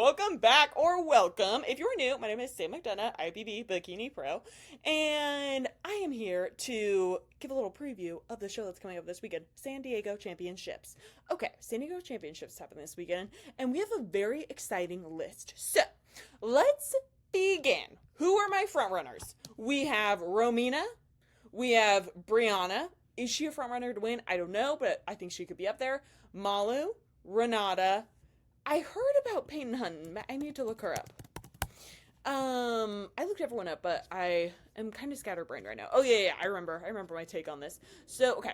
welcome back or welcome. If you're new, my name is Sam McDonough, IFBB Bikini Pro, and I am here to give a little preview of the show that's coming up this weekend, San Diego Championships. Okay, San Diego Championships happen this weekend, and we have a very exciting list. So, let's begin. Who are my frontrunners? We have Romina, we have Brianna. Is she a frontrunner to win? I don't know, but I think she could be up there. Malu, Renata. I heard about Peyton Hunton. I need to look her up. I looked everyone up, but I am kind of scatterbrained right now. Oh yeah, I remember my take on this. So okay,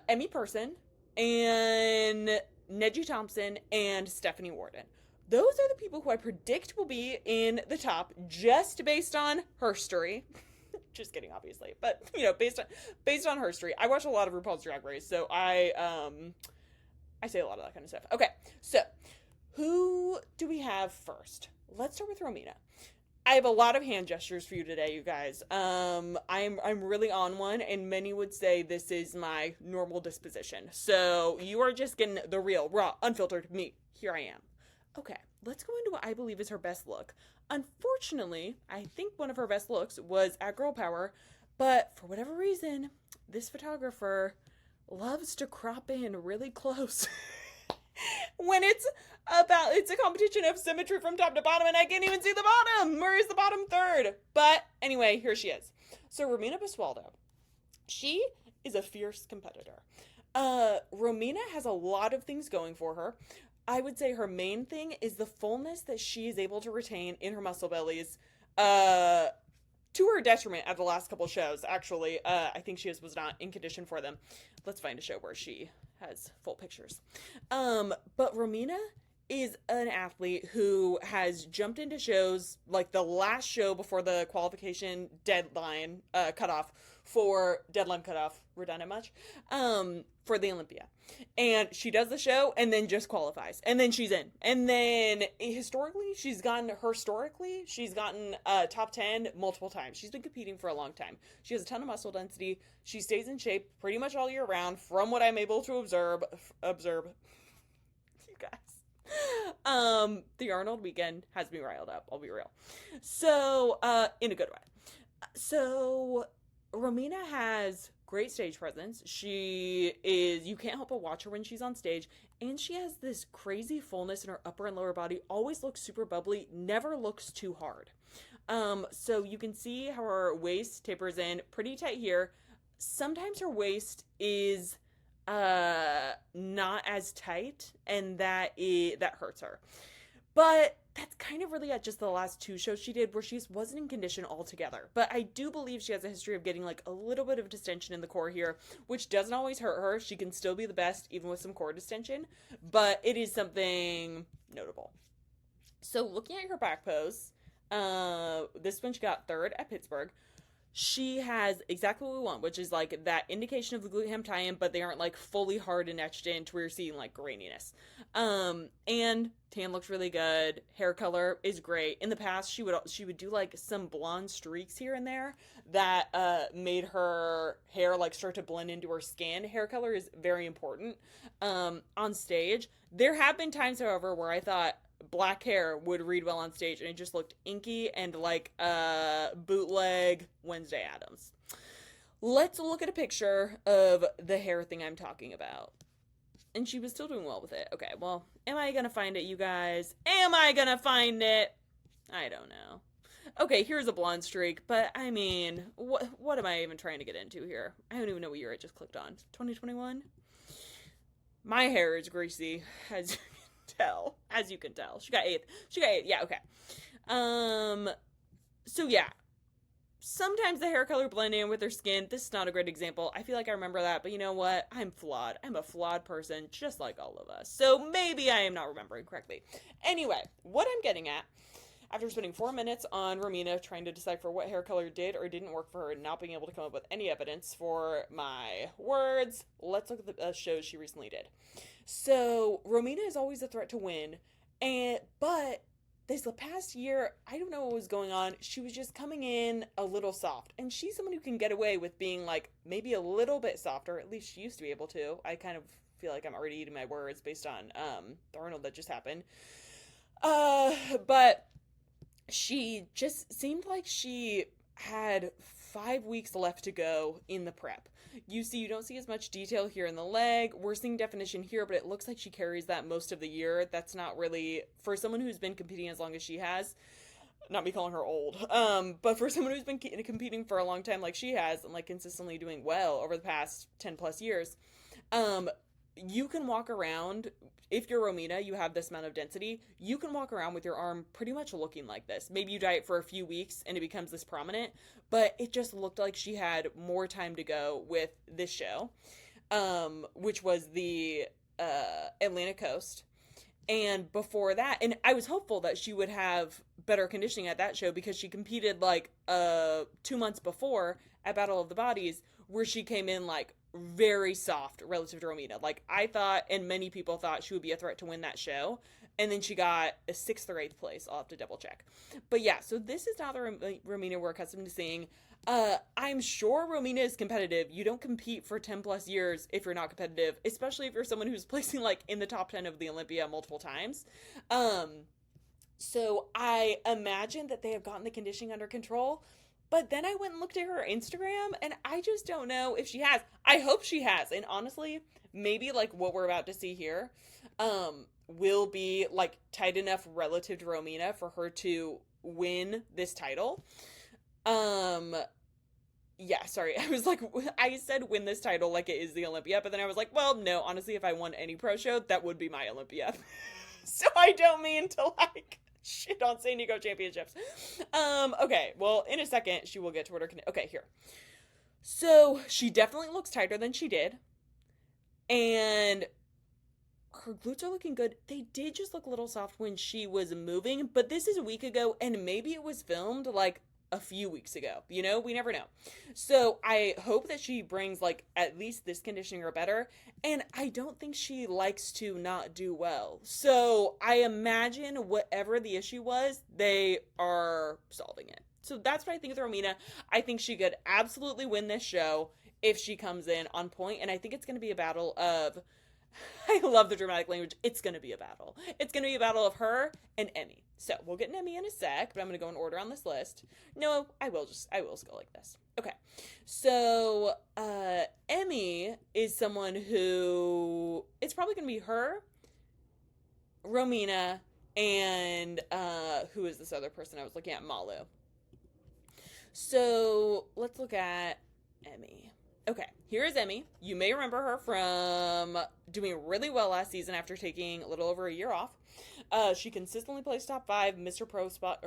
Emmy Person and Neji Thompson and Stephanie Warden. Those are the people who I predict will be in the top, just based on herstory. Just kidding, obviously, but based on herstory. I watch a lot of RuPaul's Drag Race, so I say a lot of that kind of stuff. Okay, so who do we have first? Let's start with Romina. I have a lot of hand gestures for you today, you guys. I'm really on one, and many would say this is my normal disposition. So you are just getting the real, raw, unfiltered me. Here I am. Okay, let's go into what I believe is her best look. Unfortunately, I think one of her best looks was at Girl Power, but for whatever reason, this photographer loves to crop in really close when it's a competition of symmetry from top to bottom, and I can't even see the bottom. Where's the bottom third? But anyway, here she is. So Romina Basualdo, she is a fierce competitor. Romina has a lot of things going for her. I would say her main thing is the fullness that she is able to retain in her muscle bellies, to her detriment at the last couple shows, actually. I think she was not in condition for them. Let's find a show where she has full pictures. But Romina is an athlete who has jumped into shows like the last show before the qualification deadline redundant much, for the Olympia. And she does the show and then just qualifies. And then she's in. And then historically, she's gotten top 10 multiple times. She's been competing for a long time. She has a ton of muscle density. She stays in shape pretty much all year round from what I'm able to observe. You guys. The Arnold weekend has me riled up. I'll be real. So, in a good way. So, Romina has great stage presence. You can't help but watch her when she's on stage, and she has this crazy fullness in her upper and lower body, always looks super bubbly, never looks too hard. So you can see how her waist tapers in pretty tight here. Sometimes her waist is not as tight, and that hurts her. But that's kind of really at just the last two shows she did where she just wasn't in condition altogether. But I do believe she has a history of getting like a little bit of distension in the core here, which doesn't always hurt her. She can still be the best even with some core distension, but it is something notable. So looking at her back pose, this one she got third at Pittsburgh. She has exactly what we want, which is like that indication of the glute ham tie-in, but they aren't like fully hard and etched in to where you're seeing like graininess. And tan looks really good. Hair color is great. In the past, she would do like some blonde streaks here and there that made her hair like start to blend into her skin. Hair color is very important on stage. There have been times, however, where I thought black hair would read well on stage, and it just looked inky and like bootleg Wednesday Addams. Let's look at a picture of the hair thing I'm talking about. And she was still doing well with it. Okay, well, am I gonna find it, you guys? Am I gonna find it? I don't know. Okay, here's a blonde streak, but I mean, what am I even trying to get into here? I don't even know what year I just clicked on. 2021? My hair is greasy, as you can tell. She got eighth. Yeah, okay. So yeah. Sometimes the hair color blend in with her skin. This is not a great example. I feel like I remember that, but you know what? I'm flawed. I'm a flawed person, just like all of us. So maybe I am not remembering correctly. Anyway, what I'm getting at, after spending 4 minutes on Romina trying to decipher what hair color did or didn't work for her and not being able to come up with any evidence for my words, let's look at the shows she recently did. So Romina is always a threat to win, but this past year, I don't know what was going on. She was just coming in a little soft, and she's someone who can get away with being like maybe a little bit softer. At least she used to be able to. I kind of feel like I'm already eating my words based on the Arnold that just happened. But she just seemed like she had 5 weeks left to go in the prep. You don't see as much detail here in the leg. We're seeing definition here, but it looks like she carries that most of the year. That's not really, for someone who's been competing as long as she has, not me calling her old, but for someone who's been competing for a long time like she has, and like consistently doing well over the past 10 plus years, you can walk around, if you're Romina, you have this amount of density, you can walk around with your arm pretty much looking like this. Maybe you diet for a few weeks and it becomes this prominent, but it just looked like she had more time to go with this show, which was the Atlantic Coast. And before that, and I was hopeful that she would have better conditioning at that show because she competed like 2 months before at Battle of the Bodies, where she came in like very soft relative to Romina. Like I thought, and many people thought, she would be a threat to win that show, and then she got a 6th or 8th place. I'll have to double check. But yeah, so this is not the Romina we're accustomed to seeing. I'm sure Romina is competitive. You don't compete for 10 plus years if you're not competitive, especially if you're someone who's placing like in the top 10 of the Olympia multiple times. So I imagine that they have gotten the conditioning under control. But then I went and looked at her Instagram, and I just don't know if she has. I hope she has. And honestly, maybe like what we're about to see here will be like tight enough relative to Romina for her to win this title. Yeah, sorry. I was like, I said win this title like it is the Olympia, but then I was like, well, no, honestly, if I won any pro show, that would be my Olympia. So I don't mean to like shit on San Diego Championships. Okay, well, in a second, she will get to what her, okay, here. So she definitely looks tighter than she did, and her glutes are looking good. They did just look a little soft when she was moving, but this is a week ago, and maybe it was filmed like a few weeks ago. You know, we never know. So I hope that she brings like at least this conditioning or better. And I don't think she likes to not do well. So I imagine whatever the issue was, they are solving it. So that's what I think of Romina. I think she could absolutely win this show if she comes in on point. And I think it's going to be a battle of, I love the dramatic language. It's going to be a battle. It's going to be a battle of her and Emmy. So we'll get an Emmy in a sec, but I'm going to go in order on this list. No, I will go like this. Okay. So, Emmy is someone who, it's probably going to be her, Romina, and, who is this other person I was looking at? Malu. So let's look at Emmy. Okay, here is Emmy. You may remember her from doing really well last season after taking a little over a year off. She consistently placed top 5, missed her pro spot,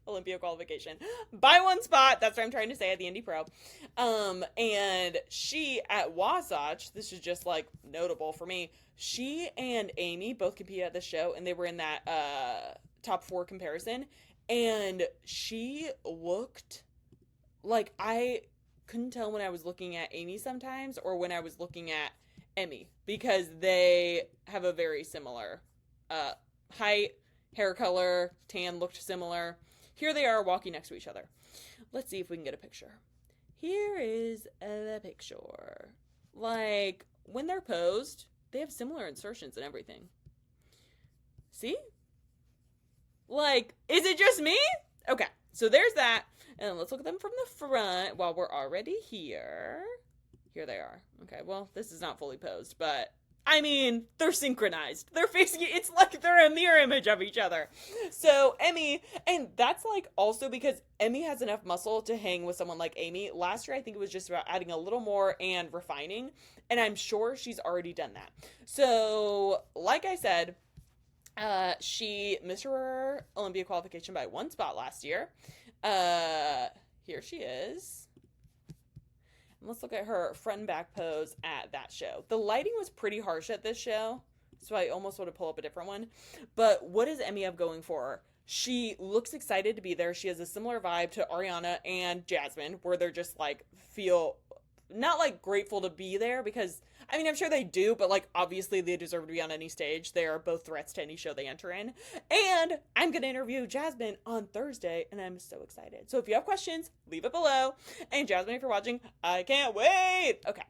Olympia qualification by 1 spot. That's what I'm trying to say at the Indy Pro. And she at Wasatch, this is just like notable for me. She and Amy both competed at the show, and they were in that top 4 comparison. And she looked like, I couldn't tell when I was looking at Amy sometimes or when I was looking at Emmy, because they have a very similar height, hair color, tan looked similar. Here they are walking next to each other. Let's see if we can get a picture. Here is the picture. Like, when they're posed, they have similar insertions and everything. See? Like, is it just me? Okay, so there's that. And let's look at them from the front while we're already here. Here they are. Okay, well, this is not fully posed, but I mean, they're synchronized. They're facing, it's like they're a mirror image of each other. So Emmy, and that's like also because Emmy has enough muscle to hang with someone like Amy. Last year, I think it was just about adding a little more and refining, and I'm sure she's already done that. So, like I said, she missed her Olympia qualification by 1 spot last year. Here she is. And let's look at her front and back pose at that show. The lighting was pretty harsh at this show, so I almost want to pull up a different one. But what does Emmy have going for her? She looks excited to be there. She has a similar vibe to Ariana and Jasmine, where they're just like feel not like grateful to be there, because I mean, I'm sure they do, but like obviously they deserve to be on any stage. They are both threats to any show they enter in. And I'm going to interview Jasmine on Thursday, and I'm so excited. So if you have questions, leave it below. And Jasmine, if you're watching, I can't wait. Okay.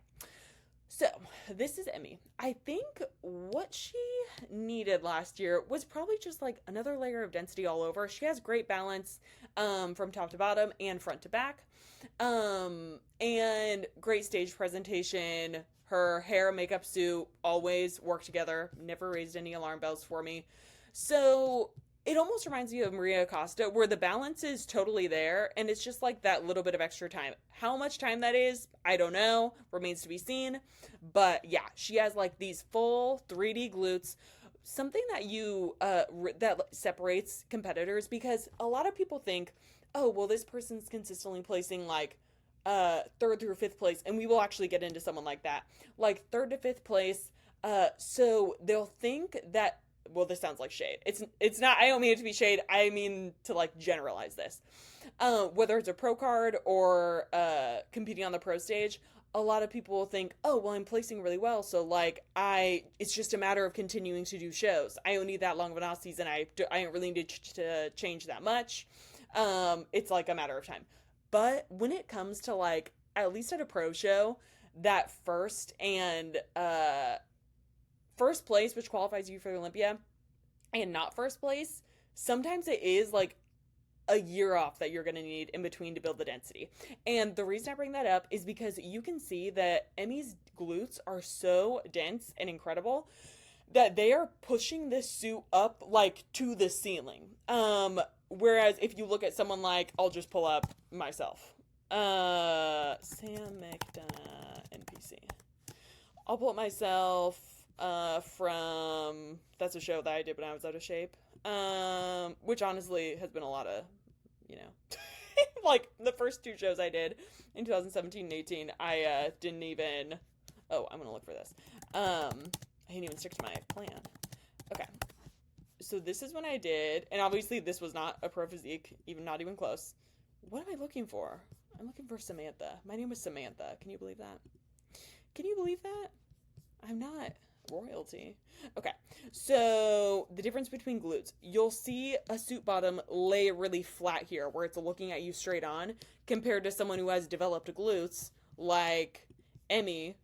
So, this is Emmy. I think what she needed last year was probably just like another layer of density all over. She has great balance from top to bottom and front to back. And great stage presentation. Her hair, makeup, suit always work together. Never raised any alarm bells for me. So, it almost reminds me of Maria Acosta, where the balance is totally there, and it's just like that little bit of extra time. How much time that is, I don't know, remains to be seen. But yeah, she has like these full 3D glutes, something that that separates competitors, because a lot of people think, oh, well, this person's consistently placing like third through fifth place, and we will actually get into someone like that, like third to fifth place. So they'll think that, well, this sounds like shade. It's not. I don't mean it to be shade. I mean to like generalize this. Whether it's a pro card or competing on the pro stage, a lot of people will think, oh, well, I'm placing really well, so like it's just a matter of continuing to do shows. I don't need that long of an off season. I don't really need to change that much. It's like a matter of time. But when it comes to like at least at a pro show, that first place, which qualifies you for the Olympia, and not first place, sometimes it is like a year off that you're going to need in between to build the density. And the reason I bring that up is because you can see that Emmy's glutes are so dense and incredible that they are pushing this suit up like to the ceiling. Whereas if you look at someone like, I'll just pull up myself, Sam McDonough, NPC. I'll pull up myself from, that's a show that I did when I was out of shape. Which honestly has been a lot of, like the first two shows I did in 2017 and 18, I didn't even, oh, I'm gonna look for this. I didn't even stick to my plan. Okay. So this is when I did, and obviously this was not a pro physique, not even close. What am I looking for? I'm looking for Samantha. My name is Samantha. Can you believe that? Can you believe that? I'm not royalty. Okay, so the difference between glutes. You'll see a suit bottom lay really flat here, where it's looking at you straight on, compared to someone who has developed glutes, like Emmy,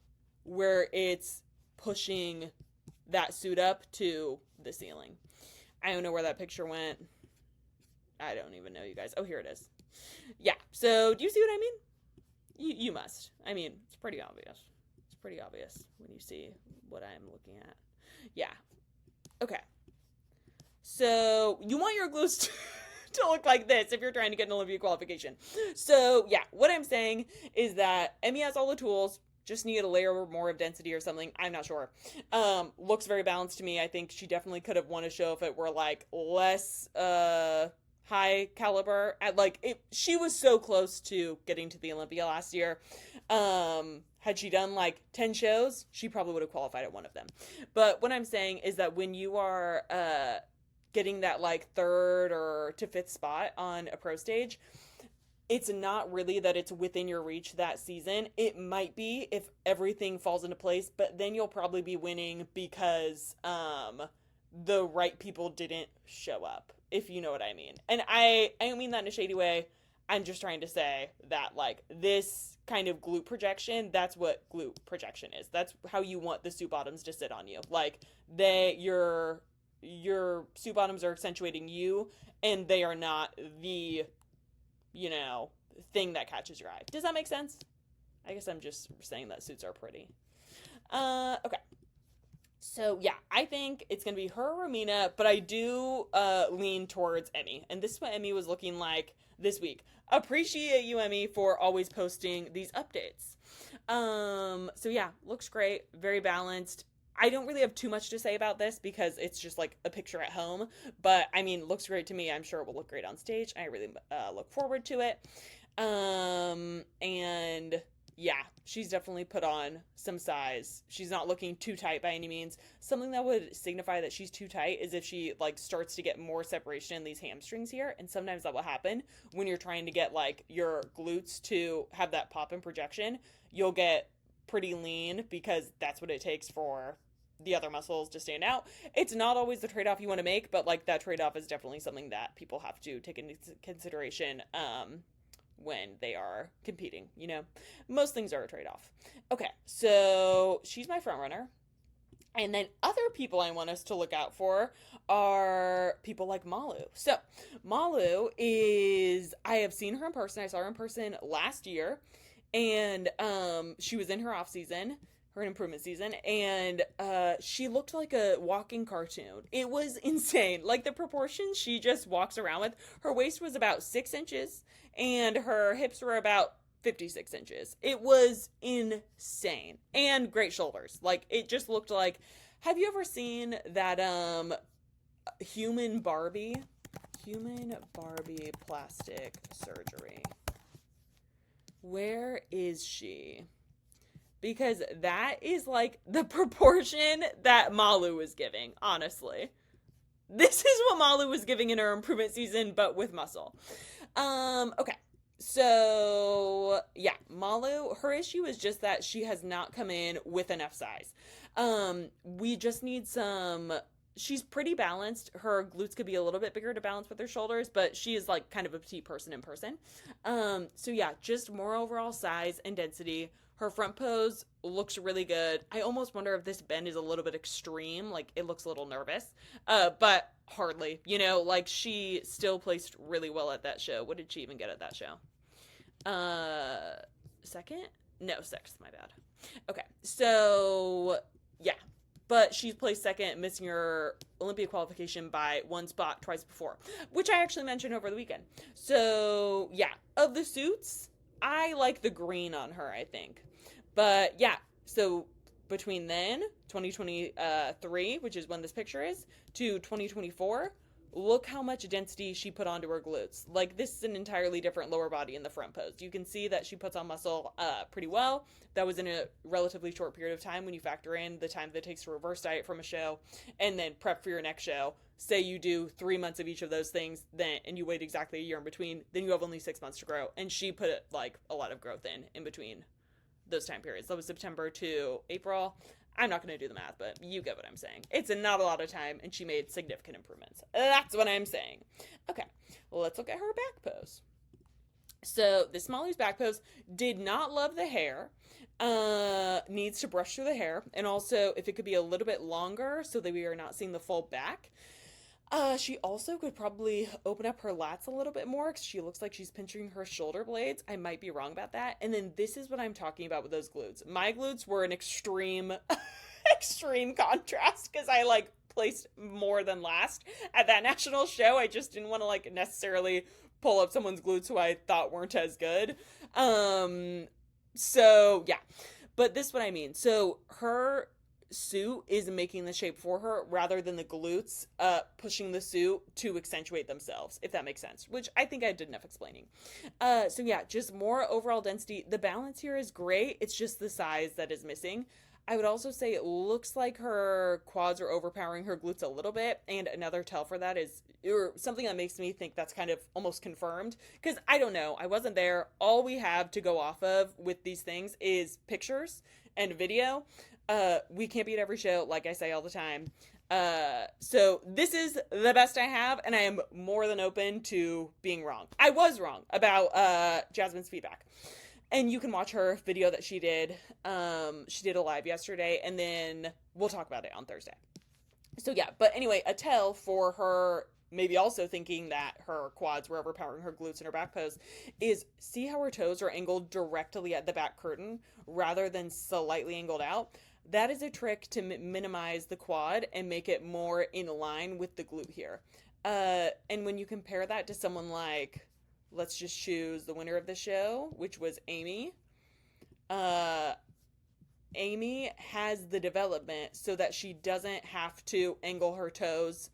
where it's pushing that suit up to the ceiling. I don't know where that picture went. I don't even know, you guys. Oh, here it is. Yeah, so do you see what I mean? You must. I mean, it's pretty obvious. It's pretty obvious when you see what I'm looking at. Yeah. Okay. So you want your glutes to look like this if you're trying to get an Olympia qualification. So yeah, what I'm saying is that Emmy has all the tools, just need a layer or more of density or something. I'm not sure. Looks very balanced to me. I think she definitely could have won a show if it were like less high caliber. She was so close to getting to the Olympia last year. Had she done like 10 shows, she probably would have qualified at one of them. But what I'm saying is that when you are getting that like third or to fifth spot on a pro stage, it's not really that it's within your reach that season. It might be if everything falls into place, but then you'll probably be winning because the right people didn't show up, if you know what I mean. And I don't mean that in a shady way. I'm just trying to say that like this kind of glute projection, that's what glute projection is. That's how you want the suit bottoms to sit on you. Like your suit bottoms are accentuating you, and they are not the thing that catches your eye. Does that make sense? I guess I'm just saying that suits are pretty. Okay. So yeah, I think it's gonna be her or Romina, but I do lean towards Emmy, and this is what Emmy was looking like this week. Appreciate you, Emmy, for always posting these updates. So yeah, looks great, very balanced. I don't really have too much to say about this because it's just like a picture at home, but I mean, looks great to me. I'm sure it will look great on stage. I really look forward to it. And yeah, she's definitely put on some size. She's not looking too tight by any means. Something that would signify that she's too tight is if she like starts to get more separation in these hamstrings here, and sometimes that will happen when you're trying to get like your glutes to have that pop and projection. You'll get pretty lean because that's what it takes for the other muscles to stand out. It's not always the trade-off you want to make, but like that trade-off is definitely something that people have to take into consideration when they are competing, Most things are a trade-off. Okay, so she's my front runner. And then other people I want us to look out for are people like Malu. So Malu is, I have seen her in person. I saw her in person last year, and she was in her off season, her improvement season, and she looked like a walking cartoon. It was insane. Like the proportions she just walks around with. Her waist was about 6 inches, and her hips were about 56 inches. It was insane. And great shoulders. Like, it just looked like, have you ever seen that human Barbie plastic surgery? Where is she? Because that is like the proportion that Malu was giving, honestly. This is what Malu was giving in her improvement season, but with muscle. Okay. So, yeah, Malu, her issue is just that she has not come in with enough size. We just need she's pretty balanced. Her glutes could be a little bit bigger to balance with her shoulders, but she is like kind of a petite person in person. So yeah, just more overall size and density. Her front pose looks really good. I almost wonder if this bend is a little bit extreme. Like, it looks a little nervous. But hardly, like she still placed really well at that show. What did she even get at that show? Second? No, sixth, my bad. Okay, so yeah. But she's placed second, missing her Olympia qualification by 1 spot twice before, which I actually mentioned over the weekend. So yeah, of the suits, I like the green on her, I think. But yeah, so between then, 2023, which is when this picture is, to 2024, look how much density she put onto her glutes. Like, this is an entirely different lower body in the front pose. You can see that she puts on muscle pretty well. That was in a relatively short period of time when you factor in the time that it takes to reverse diet from a show and then prep for your next show. Say you do 3 months of each of those things, and you wait exactly a year in between, then you have only 6 months to grow. And she put like a lot of growth in between those time periods. That was September to April. I'm not going to do the math, but you get what I'm saying. It's not a lot of time, and she made significant improvements. That's what I'm saying. Okay, well, let's look at her back pose. So this Molly's back pose did not love the hair. Needs to brush through the hair, and also if it could be a little bit longer so that we are not seeing the full back. She also could probably open up her lats a little bit more because she looks like she's pinching her shoulder blades. I might be wrong about that. And then this is what I'm talking about with those glutes. My glutes were an extreme contrast because I like placed more than last at that national show. I just didn't want to like necessarily pull up someone's glutes who I thought weren't as good. So yeah, but this is what I mean. So her suit is making the shape for her rather than the glutes pushing the suit to accentuate themselves, if that makes sense, which I think I did enough explaining. So yeah, just more overall density. The balance here is great. It's just the size that is missing. I would also say it looks like her quads are overpowering her glutes a little bit, and another tell for that is, or something that makes me think that's kind of almost confirmed, because I don't know, I wasn't there. All we have to go off of with these things is pictures and video. We can't be at every show, like I say all the time. So this is the best I have, and I am more than open to being wrong. I was wrong about Jasmine's feedback. And you can watch her video that she did. She did a live yesterday, and then we'll talk about it on Thursday. So yeah, but anyway, a tell for her maybe also thinking that her quads were overpowering her glutes in her back pose is see how her toes are angled directly at the back curtain rather than slightly angled out. That is a trick to minimize the quad and make it more in line with the glute here. And when you compare that to someone like, let's just choose the winner of the show, which was Amy. Amy has the development so that she doesn't have to angle her toes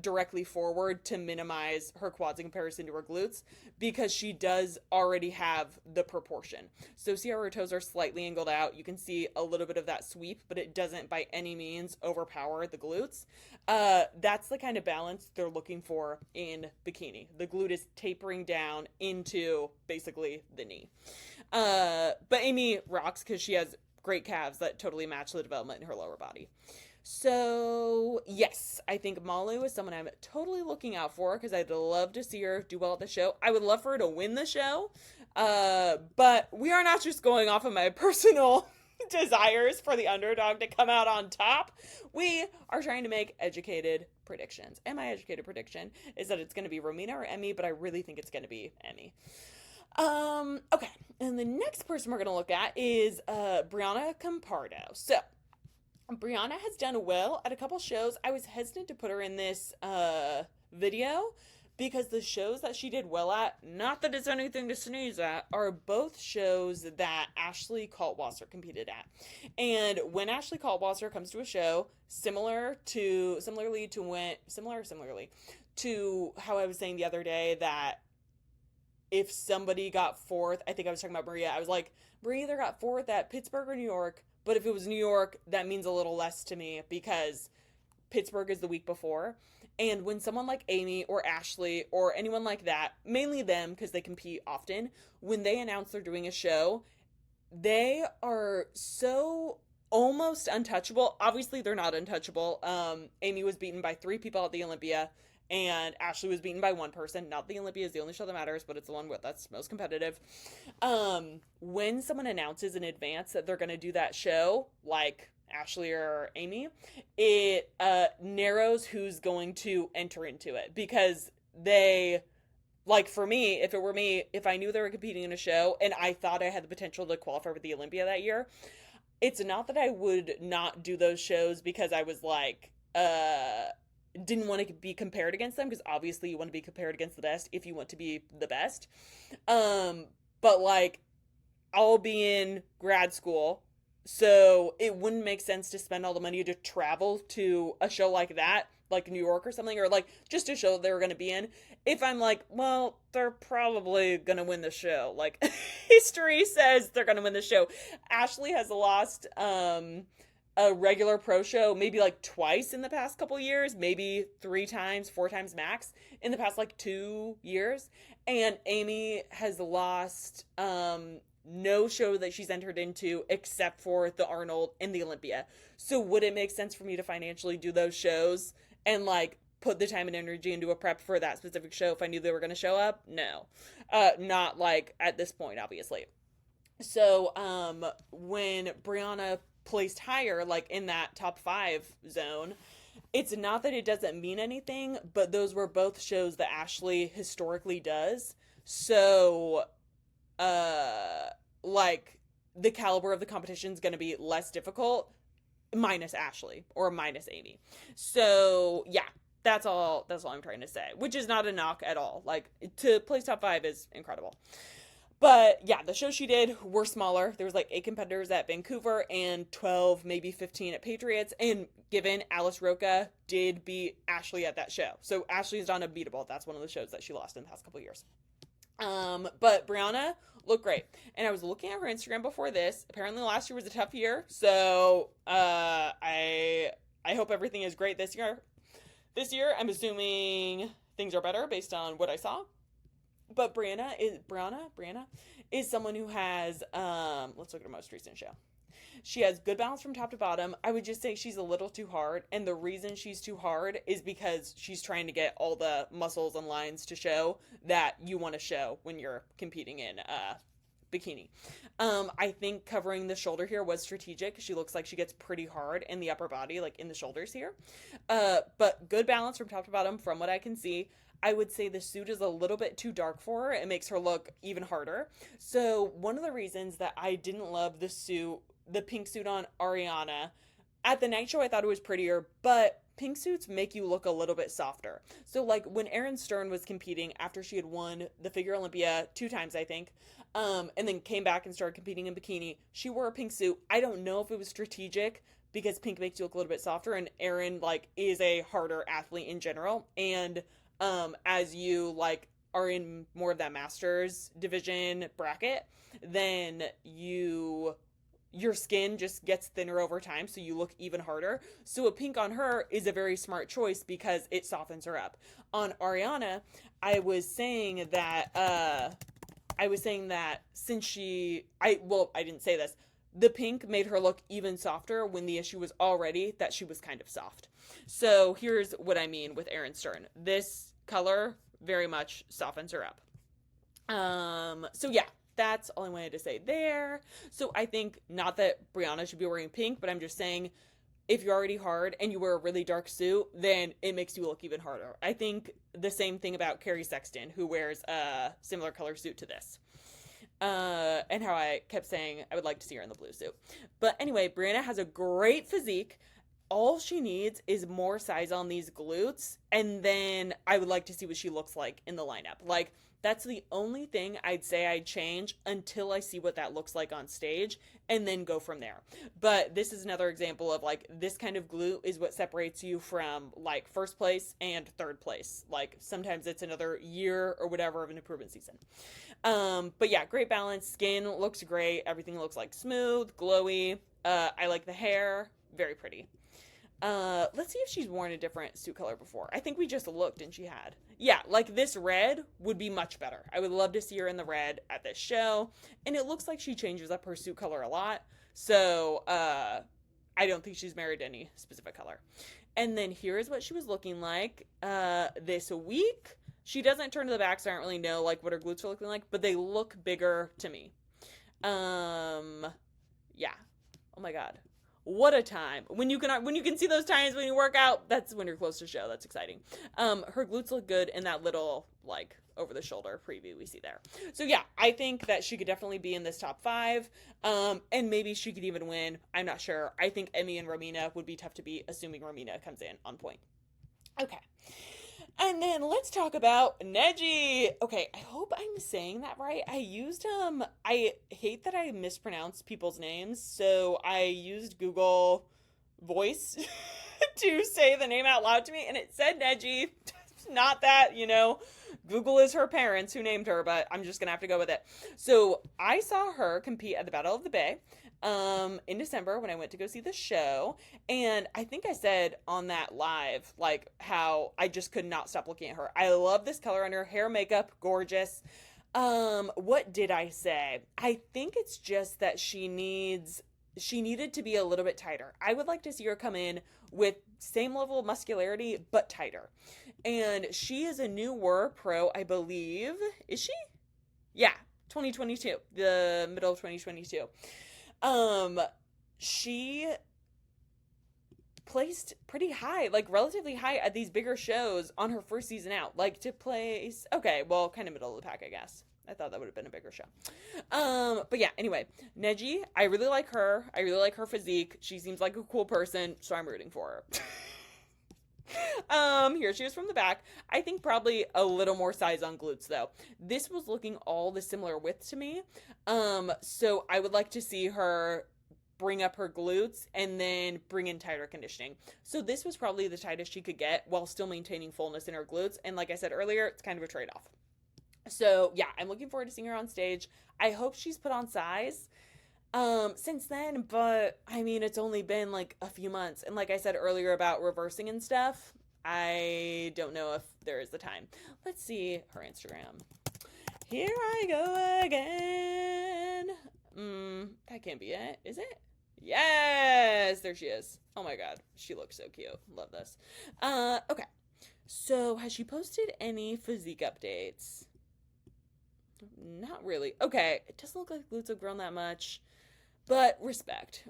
directly forward to minimize her quads in comparison to her glutes, because she does already have the proportion. So see how her toes are slightly angled out? You can see a little bit of that sweep, but it doesn't by any means overpower the glutes. That's the kind of balance they're looking for in bikini. The glute is tapering down into basically the knee. But Amy rocks because she has great calves that totally match the development in her lower body. So, yes, I think Malu is someone I'm totally looking out for because I'd love to see her do well at the show. I would love for her to win the show. But we are not just going off of my personal desires for the underdog to come out on top. We are trying to make educated predictions. And my educated prediction is that it's going to be Romina or Emmy, but I really think it's going to be Emmy. Okay. And the next person we're going to look at is Brianna Campardo. So, Brianna has done well at a couple shows. I was hesitant to put her in this video because the shows that she did well at, not that it's anything to sneeze at, are both shows that Ashley Kaltwasser competed at. And when Ashley Kaltwasser comes to a show, similarly to how I was saying the other day that if somebody got fourth, I think I was talking about Maria, I was like, Maria either got fourth at Pittsburgh or New York, but if it was New York, that means a little less to me because Pittsburgh is the week before. And when someone like Amy or Ashley or anyone like that, mainly them because they compete often, when they announce they're doing a show, they are so almost untouchable. Obviously, they're not untouchable. Amy was beaten by 3 people at the Olympia, and Ashley was beaten by 1 person. Not the Olympia is the only show that matters, but it's the one that's most competitive. When someone announces in advance that they're going to do that show, like Ashley or Amy, it narrows who's going to enter into it because they, like for me, if it were me, if I knew they were competing in a show and I thought I had the potential to qualify for the Olympia that year, it's not that I would not do those shows because I was like, didn't want to be compared against them because obviously you want to be compared against the best if you want to be the best. But like, I'll be in grad school, so it wouldn't make sense to spend all the money to travel to a show like that, like New York or something, or like just a show they were going to be in. If I'm like, well, they're probably going to win the show. Like, history says they're going to win the show. Ashley has lost a regular pro show maybe like twice in the past couple years, maybe 3 times, 4 times max in the past like 2 years. And Amy has lost no show that she's entered into except for the Arnold and the Olympia. So would it make sense for me to financially do those shows and like put the time and energy into a prep for that specific show if I knew they were going to show up? No. Not like at this point, obviously. So when Brianna placed higher, like in that top 5 zone, it's not that it doesn't mean anything, but those were both shows that Ashley historically does. So like the caliber of the competition is going to be less difficult minus Ashley or minus Amy. So yeah, that's all I'm trying to say, which is not a knock at all. Like, to place top 5 is incredible. But yeah, the shows she did were smaller. There was like 8 competitors at Vancouver and 12, maybe 15 at Patriots. And given Alice Roca did beat Ashley at that show. So Ashley's not unbeatable. That's one of the shows that she lost in the past couple of years. But Brianna looked great. And I was looking at her Instagram before this. Apparently last year was a tough year. So I hope everything is great this year. This year, I'm assuming things are better based on what I saw. But Brianna is someone who has, let's look at her most recent show. She has good balance from top to bottom. I would just say she's a little too hard. And the reason she's too hard is because she's trying to get all the muscles and lines to show that you want to show when you're competing in bikini. I think covering the shoulder here was strategic. She looks like she gets pretty hard in the upper body, like in the shoulders here. But good balance from top to bottom from what I can see. I would say the suit is a little bit too dark for her. It makes her look even harder. So one of the reasons that I didn't love the suit, the pink suit on Ariana, at the night show I thought it was prettier, but pink suits make you look a little bit softer. So like when Erin Stern was competing after she had won the Figure Olympia 2 times, I think, and then came back and started competing in bikini, she wore a pink suit. I don't know if it was strategic because pink makes you look a little bit softer, and Erin like is a harder athlete in general. And as you like are in more of that masters division bracket, then your skin just gets thinner over time, so you look even harder. So a pink on her is a very smart choice because it softens her up. On Ariana, I was saying that since I didn't say this, the pink made her look even softer when the issue was already that she was kind of soft. So here's what I mean with Erin Stern. This color very much softens her up. So yeah, that's all I wanted to say there. So I think not that Brianna should be wearing pink, but I'm just saying if you're already hard and you wear a really dark suit, then it makes you look even harder. I think the same thing about Carrie Sexton, who wears a similar color suit to this. And how I kept saying I would like to see her in the blue suit. But anyway, Brianna has a great physique. All she needs is more size on these glutes, and then I would like to see what she looks like in the lineup. Like, that's the only thing I'd say I'd change until I see what that looks like on stage, and then go from there. But this is another example of, like, this kind of glute is what separates you from, like, first place and third place. Like, sometimes it's another year or whatever of an improvement season. But yeah, great balance. Skin looks great. Everything looks, like, smooth, glowy. I like the hair. Very pretty. Let's see if she's worn a different suit color before. I think we just looked and she had. Yeah, like this red would be much better. I would love to see her in the red at this show. And it looks like she changes up her suit color a lot. So, I don't think she's married to any specific color. And then here's what she was looking like, this week. She doesn't turn to the back, so I don't really know, like, what her glutes are looking like, but they look bigger to me. Yeah. Oh my God. What a time. When you can see those times when you work out, that's when you're close to show. That's exciting. Her glutes look good in that little, like, over the shoulder preview we see there. So yeah, I think that she could definitely be in this top 5. And maybe she could even win. I'm not sure. I think Emmy and Romina would be tough to beat, assuming Romina comes in on point. Okay. And then let's talk about Neji. Okay, I hope I'm saying that right. I hate that I mispronounce people's names, so I used Google Voice to say the name out loud to me, and it said Neji. Not that, Google is her parents who named her, but I'm just gonna have to go with it. So I saw her compete at the Battle of the Bay in December when I went to go see the show, and I think I said on that live, like, how I just could not stop looking at her. I love this color on her hair, makeup, gorgeous. What did I say? I think it's just that she needed to be a little bit tighter. I would like to see her come in with same level of muscularity, but tighter. And she is a new War Pro, I believe. Is she? Yeah, 2022, the middle of 2022. She placed pretty high, like relatively high at these bigger shows on her first season out. Like to place, okay, well, kind of middle of the pack, I guess. I thought that would have been a bigger show. But yeah, anyway, Neji, I really like her. I really like her physique. She seems like a cool person, so I'm rooting for her. Here she is from the back. I think probably a little more size on glutes though. This was looking all the similar width to me. So I would like to see her bring up her glutes and then bring in tighter conditioning. So this was probably the tightest she could get while still maintaining fullness in her glutes. And like I said earlier, it's kind of a trade-off. So yeah, I'm looking forward to seeing her on stage. I hope she's put on size since then, but I mean, it's only been like a few months. And like I said earlier about reversing and stuff, I don't know if there is the time. Let's see her Instagram. Here I go again. That can't be it, is it? Yes, there she is. Oh my God, she looks so cute. Love this. Okay. So has she posted any physique updates? Not really. Okay, it doesn't look like glutes have grown that much. But respect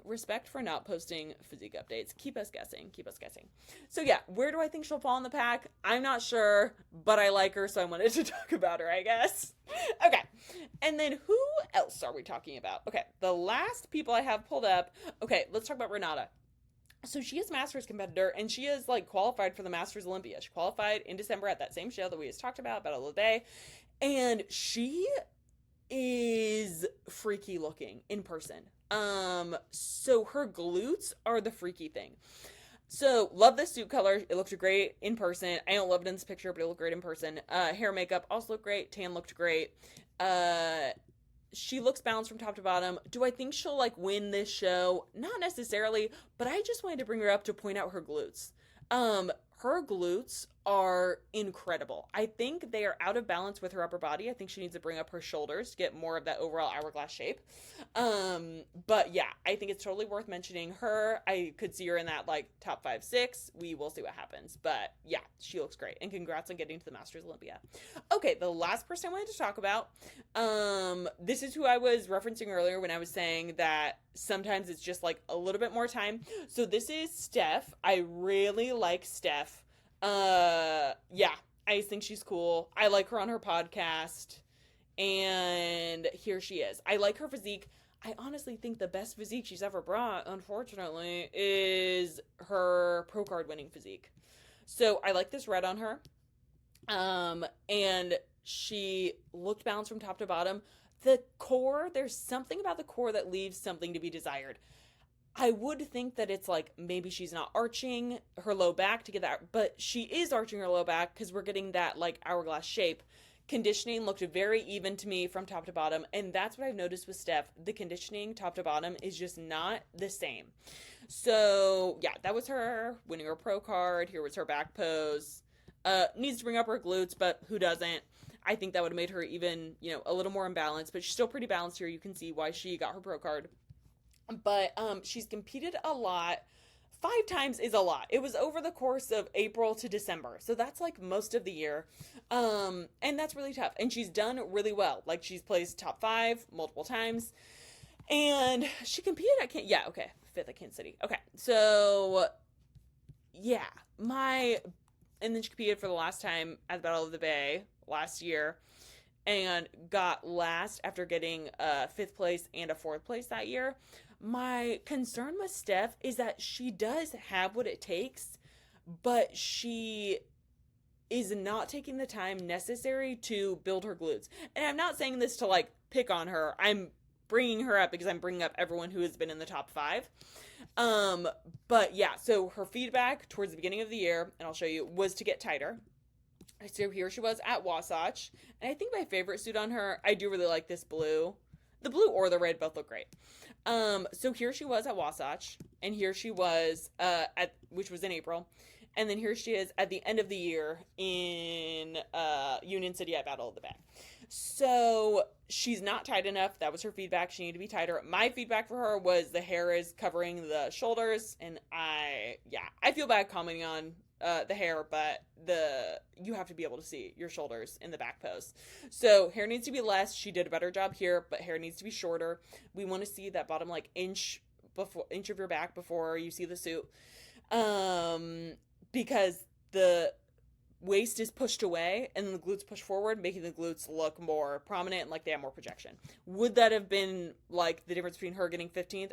for not posting physique updates. Keep us guessing. So yeah, where do I think she'll fall in the pack? I'm not sure, but I like her, so I wanted to talk about her, I guess. Okay, and then who else are we talking about? Okay, the last people I have pulled up. Okay, let's talk about Renata. So she is a Masters competitor, and she is like qualified for the Masters Olympia. She qualified in December at that same show that we just talked about, Battle of the Bay, and she is freaky looking in person. So her glutes are the freaky thing. So love this suit color. It looked great in person. I don't love it in this picture, but it looked great in person. Hair, makeup also looked great. Tan looked great. She looks balanced from top to bottom. Do I think she'll like win this show? Not necessarily, but I just wanted to bring her up to point out her glutes. Her glutes are incredible. I think they are out of balance with her upper body. I think she needs to bring up her shoulders to get more of that overall hourglass shape. But yeah, I think it's totally worth mentioning her. I could see her in that like top 5, 6. We will see what happens. But yeah, she looks great. And congrats on getting to the Masters Olympia. Okay, the last person I wanted to talk about. This is who I was referencing earlier when I was saying that sometimes it's just like a little bit more time. So this is Steph. I really like Steph. Yeah, I just think she's cool. I like her on her podcast. And here she is. I like her physique. I honestly think the best physique she's ever brought, unfortunately, is her pro card winning physique. So I like this red on her. And she looked balanced from top to bottom. The core, there's something about the core that leaves something to be desired. I would think that it's like maybe she's not arching her low back to get that, but she is arching her low back because we're getting that like hourglass shape. Conditioning looked very even to me from top to bottom, and that's what I've noticed with Steph. The conditioning top to bottom is just not the same. So yeah, that was her winning her pro card. Here was her back pose. Needs to bring up her glutes, but who doesn't? I think that would have made her even, a little more imbalanced, but she's still pretty balanced here. You can see why she got her pro card. But she's competed a lot. 5 times is a lot. It was over the course of April to December. So that's like most of the year. And that's really tough. And she's done really well. Like she's placed top 5 multiple times. And she competed at fifth at Kansas City. Okay. So yeah, and then she competed for the last time at the Battle of the Bay last year and got last after getting 5th place and a 4th place that year. My concern with Steph is that she does have what it takes, but she is not taking the time necessary to build her glutes. And I'm not saying this to like pick on her. I'm bringing her up because I'm bringing up everyone who has been in the top 5. But yeah, so her feedback towards the beginning of the year, and I'll show you, was to get tighter. So here she was at Wasatch. And I think my favorite suit on her, I do really like this blue. The blue or the red both look great. So here she was at Wasatch, and here she was which was in April, and then here she is at the end of the year in Union City at Battle of the Bay. So she's not tight enough. That was her feedback. She needed to be tighter. My feedback for her was the hair is covering the shoulders, and I feel bad commenting on the hair, but you have to be able to see your shoulders in the back pose. So hair needs to be less. She did a better job here, but hair needs to be shorter. We want to see that bottom like inch of your back before you see the suit, because the waist is pushed away and the glutes push forward, making the glutes look more prominent and like they have more projection. Would that have been like the difference between her getting 15th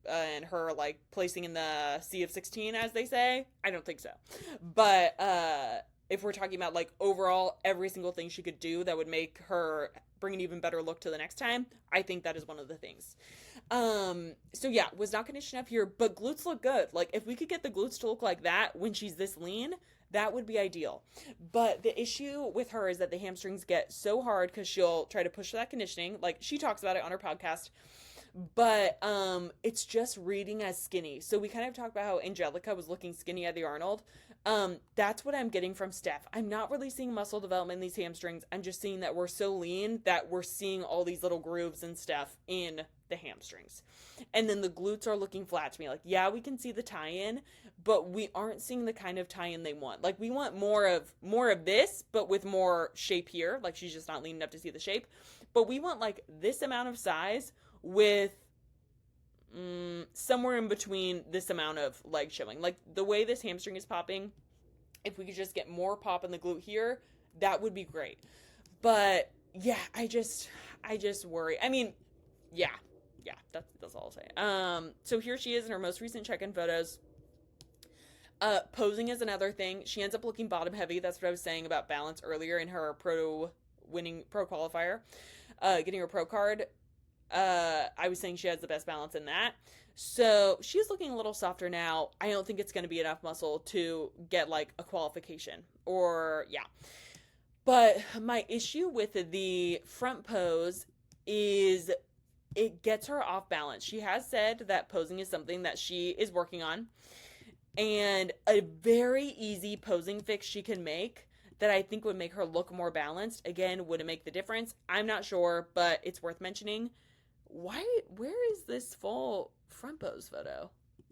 and her like placing in the sea of 16, as they say? I don't think so. But if we're talking about like overall every single thing she could do that would make her bring an even better look to the next time, I think that is one of the things. So yeah, was not conditioned enough here, but glutes look good. Like if we could get the glutes to look like that when she's this lean, that would be ideal. But the issue with her is that the hamstrings get so hard because she'll try to push that conditioning. Like she talks about it on her podcast. But it's just reading as skinny. So we kind of talked about how Angelica was looking skinny at the Arnold. That's what I'm getting from Steph. I'm not really seeing muscle development in these hamstrings. I'm just seeing that we're so lean that we're seeing all these little grooves and stuff in the hamstrings. And then the glutes are looking flat to me. Like, yeah, we can see the tie-in, but we aren't seeing the kind of tie-in they want. Like, we want more of this, but with more shape here. Like, she's just not lean enough to see the shape. But we want, like, this amount of size with somewhere in between this amount of leg showing. Like the way this hamstring is popping, if we could just get more pop in the glute here, that would be great. But yeah, I just worry. I mean, yeah, that's all I'll say. So here she is in her most recent check-in photos. Posing is another thing. She ends up looking bottom heavy. That's what I was saying about balance earlier in her pro qualifier, getting her pro card. I was saying she has the best balance in that. So she's looking a little softer now. I don't think it's going to be enough muscle to get like a qualification But my issue with the front pose is it gets her off balance. She has said that posing is something that she is working on. and a very easy posing fix she can make that I think would make her look more balanced. Again, would it make the difference? I'm not sure, but it's worth mentioning. Where is this full front pose photo?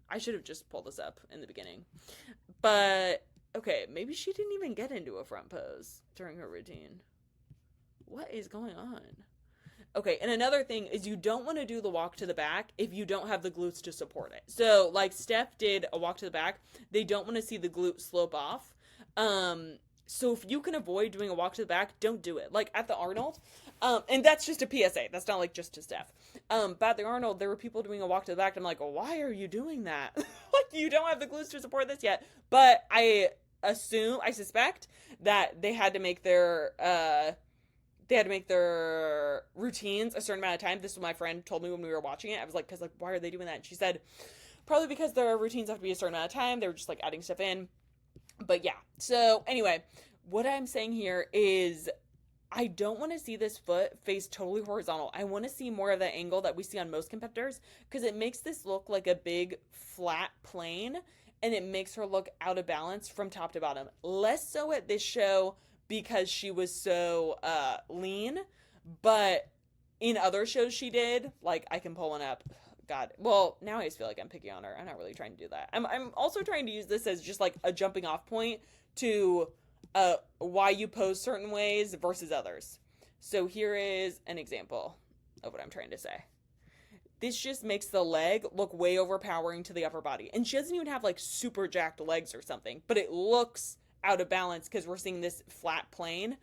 I should have just pulled this up in the beginning. But, okay, maybe she didn't even get into a front pose during her routine. What is going on? Okay, and another thing is you don't want to do the walk to the back if you don't have the glutes to support it. So, like Steph did a walk to the back, they don't want to see the glute slope off. So if you can avoid doing a walk to the back, don't do it. Like at the Arnold, and that's just a PSA. That's not like just to Steph. But at the Arnold, there were people doing a walk to the back. And I'm like, why are you doing that? Like you don't have the glutes to support this yet. But I suspect that they had to make their routines a certain amount of time. This is what my friend told me when we were watching it. I was like, why are they doing that? And she said, probably because their routines have to be a certain amount of time. They were just like adding stuff in. But yeah. So anyway, what I'm saying here is I don't want to see this foot face totally horizontal. I want to see more of the angle that we see on most competitors because it makes this look like a big flat plane and it makes her look out of balance from top to bottom. Less so at this show because she was so lean, but in other shows she did, like I can pull one up. God, well, now I just feel like I'm picking on her. I'm not really trying to do that. I'm also trying to use this as just like a jumping off point to why you pose certain ways versus others. So here is an example of what I'm trying to say. This just makes the leg look way overpowering to the upper body. And she doesn't even have like super jacked legs or something, but it looks out of balance because we're seeing this flat plane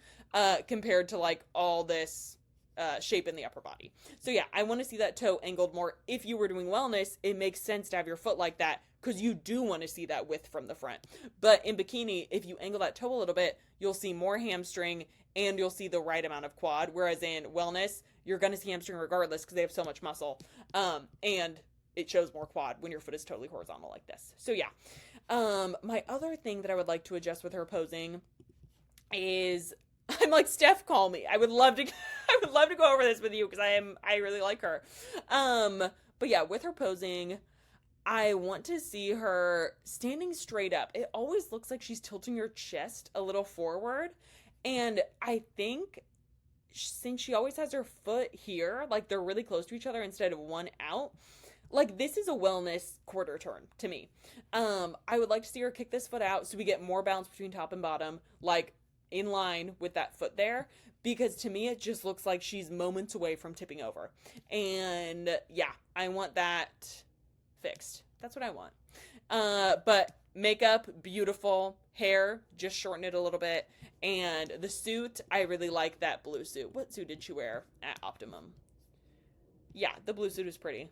compared to like all this shape in the upper body. So yeah, I want to see that toe angled more. If you were doing wellness, it makes sense to have your foot like that because you do want to see that width from the front. But in bikini, if you angle that toe a little bit, you'll see more hamstring and you'll see the right amount of quad. Whereas in wellness, you're going to see hamstring regardless because they have so much muscle. And it shows more quad when your foot is totally horizontal like this. So yeah. My other thing that I would like to adjust with her posing is I'm like, Steph, call me. I would love to go over this with you because I really like her. But yeah, with her posing, I want to see her standing straight up. It always looks like she's tilting her chest a little forward. And I think since she always has her foot here, like they're really close to each other instead of one out, like this is a wellness quarter turn to me. I would like to see her kick this foot out so we get more balance between top and bottom, like in line with that foot there, because to me it just looks like she's moments away from tipping over. And yeah, I want that fixed. That's what I want. But makeup, beautiful. Hair, just shorten it a little bit. And the suit, I really like that blue suit. What suit did she wear at Optimum? Yeah, the blue suit is pretty.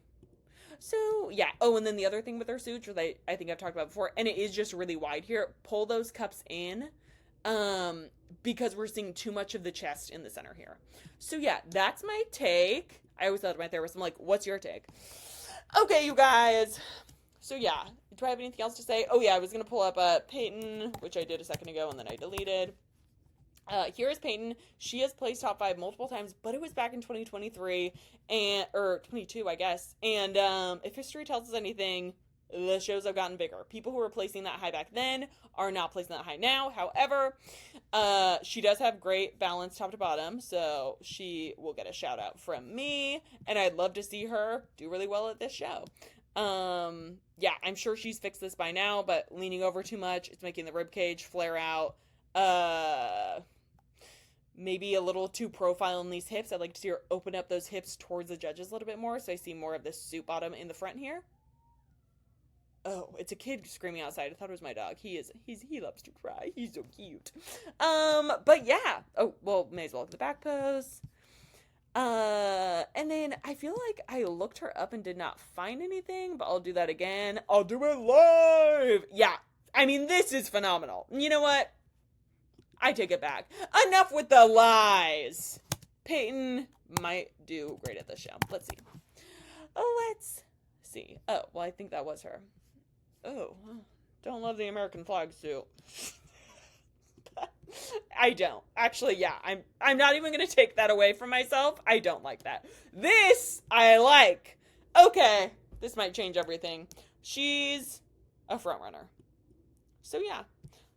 So, yeah. Oh, and then the other thing with her suit, which I think I've talked about before, and it is just really wide here. Pull those cups in, because we're seeing too much of the chest in the center here. So, yeah, that's my take. I always thought to my therapist, I'm like, what's your take? Okay, you guys. So, yeah. Do I have anything else to say? Oh, yeah, I was going to pull up Peyton, which I did a second ago, and then I deleted. Here is Peyton. She has placed top 5 multiple times, but it was back in 2023 or 22, I guess. And if history tells us anything, the shows have gotten bigger. People who were placing that high back then are not placing that high now. However, she does have great balance top to bottom, so she will get a shout out from me. And I'd love to see her do really well at this show. Yeah, I'm sure she's fixed this by now, but leaning over too much, it's making the rib cage flare out. Maybe a little too profile in these hips. I'd like to see her open up those hips towards the judges a little bit more, so I see more of this suit bottom in the front here. Oh, it's a kid screaming outside. I thought it was my dog. He loves to cry. He's so cute. But yeah. Oh, well, may as well look at the back pose. And then I feel like I looked her up and did not find anything, but I'll do that again. I'll do it live. Yeah. I mean, this is phenomenal. You know what? I take it back. Enough with the lies. Peyton might do great at this show. Let's see. Let's see. Oh, well, I think that was her. Oh, don't love the American flag suit. I don't. Actually, yeah, I'm not even going to take that away from myself. I don't like that. This, I like. Okay, this might change everything. She's a front runner. So yeah,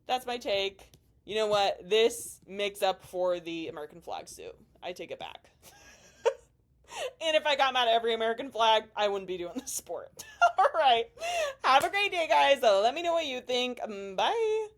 that's my take. You know what? This makes up for the American flag suit. I take it back. And if I got mad at every American flag, I wouldn't be doing this sport. All right. Have a great day, guys. Let me know what you think. Bye.